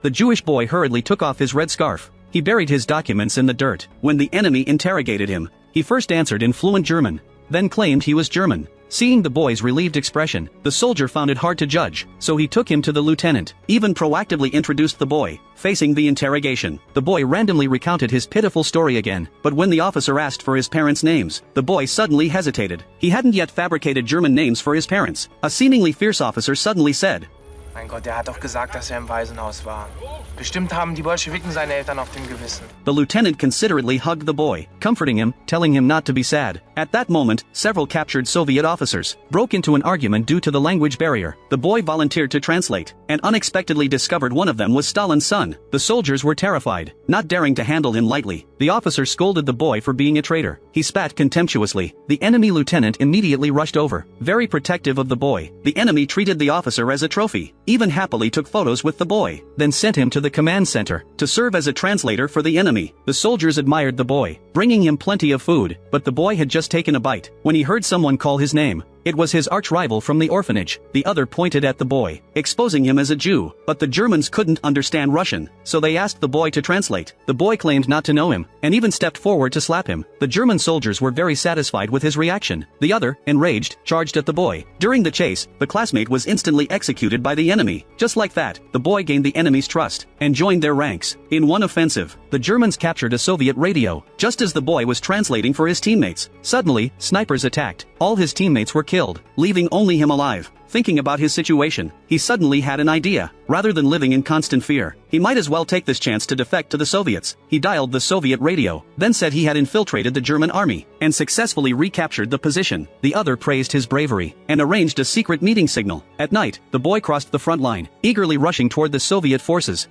The Jewish boy hurriedly took off his red scarf. He buried his documents in the dirt. When the enemy interrogated him, he first answered in fluent German, then claimed he was German. Seeing the boy's relieved expression, the soldier found it hard to judge, so he took him to the lieutenant, even proactively introduced the boy. Facing the interrogation, the boy randomly recounted his pitiful story again, but when the officer asked for his parents' names, the boy suddenly hesitated. He hadn't yet fabricated German names for his parents. A seemingly fierce officer suddenly said, Mein Gott, hat doch gesagt, dass im Waisenhaus war. Bestimmt haben die Bolschewiken seine Eltern auf dem Gewissen. The lieutenant considerately hugged the boy, comforting him, telling him not to be sad. At that moment, several captured Soviet officers broke into an argument due to the language barrier. The boy volunteered to translate, and unexpectedly discovered one of them was Stalin's son. The soldiers were terrified, not daring to handle him lightly. The officer scolded the boy for being a traitor. He spat contemptuously. The enemy lieutenant immediately rushed over, very protective of the boy. The enemy treated the officer as a trophy, even happily took photos with the boy, then sent him to the command center to serve as a translator for the enemy. The soldiers admired the boy, bringing him plenty of food, but the boy had just taken a bite when he heard someone call his name. It was his arch-rival from the orphanage. The other pointed at the boy, exposing him as a Jew, but the Germans couldn't understand Russian, so they asked the boy to translate. The boy claimed not to know him, and even stepped forward to slap him. The German soldiers were very satisfied with his reaction. The other, enraged, charged at the boy. During the chase, the classmate was instantly executed by the enemy. Just like that, the boy gained the enemy's trust, and joined their ranks. In one offensive, the Germans captured a Soviet radio, just as the boy was translating for his teammates. Suddenly, snipers attacked. All his teammates were killed, leaving only him alive. Thinking about his situation, he suddenly had an idea. Rather than living in constant fear, he might as well take this chance to defect to the Soviets. He dialed the Soviet radio, then said he had infiltrated the German army, and successfully recaptured the position. The other praised his bravery, and arranged a secret meeting signal. At night, the boy crossed the front line, eagerly rushing toward the Soviet forces.